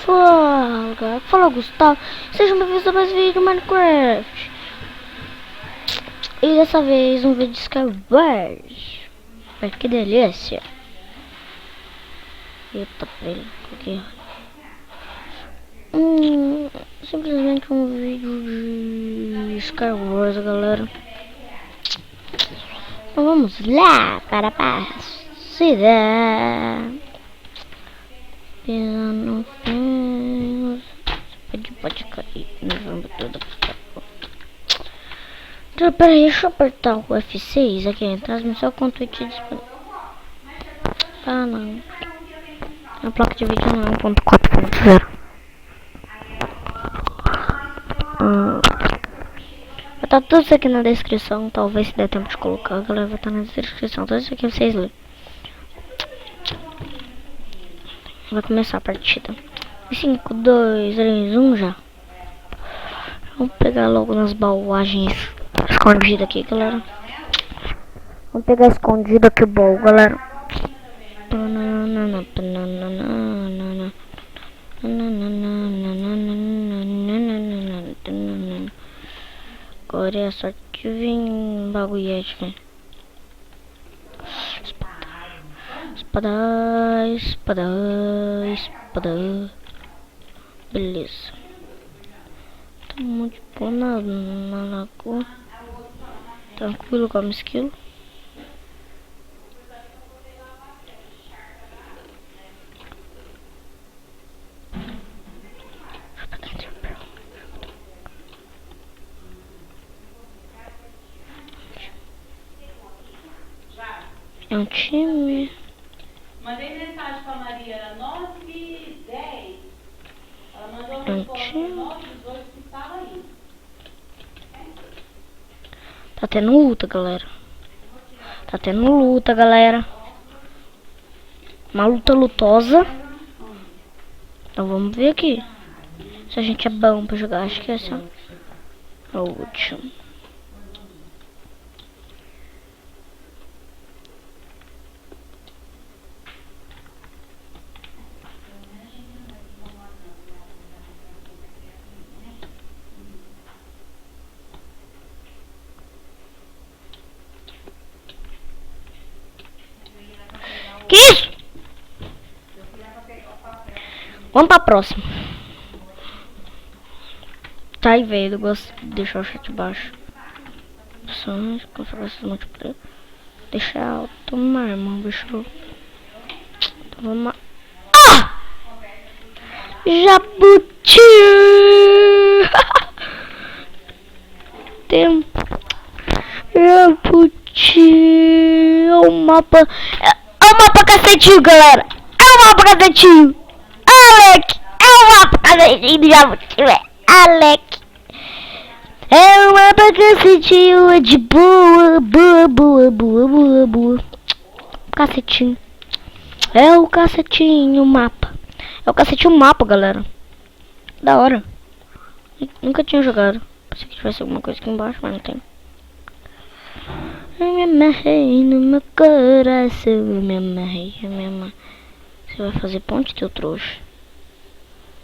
Fala Gustavo, sejam bem-vindos a mais um vídeo do Minecraft. E dessa vez um vídeo de Skywars. Que delícia. Eita, pera, aqui. Simplesmente um vídeo de Skywars, galera. Então vamos lá para a partida. Piano, pode cair, não vamos toda. Então, peraí, deixa eu apertar o F6 aqui em transmissão com o Twitch disponível. Ah, não. A placa de vídeo não é 1.4.0. Vai estar tudo isso aqui na descrição. Talvez se der tempo de colocar, a galera vai estar na descrição. Tudo isso aqui vocês lêem. Vai começar a partida. 5, 2, 3, 1 já. Vamos pegar logo nas baúagens escondidas aqui, galera. Vamos pegar escondido aqui o baú, galera. Agora é a sorte de vir bagulhete, velho. Espada. Beleza. Tá muito bom na lagoa. Tranquilo como esquilo. É um time. Mandei mensagem pra Maria, era 9h10. Ela mandou É um resposta time. 9h18 que estava aí. Tá tendo luta, galera. Uma luta lutosa. Então vamos ver aqui se a gente é bom pra jogar. Acho que essa é o último. Que isso? Vamos pra próxima. Tá aí, velho. Eu gosto de deixar o chat baixo. Opções, configuração multiplayer. Deixa alto, irmão, bicho. Então vamos lá. Ah! Jabuti! Tem Jabuti. É um mapa. É um mapa cacetinho, galera. É um mapa cacetinho. Alec! É um mapa cacetinho do Jabuti, velho. Alec! É um mapa cacetinho. É de boa. Cacetinho. É o cacetinho mapa. É o cacetinho mapa, galera. Da hora. Nunca tinha jogado. Pensei que tivesse alguma coisa aqui embaixo, mas não tem. Eu me amarrei no meu coração. Eu me amarrei. Você vai fazer ponte, teu trouxa?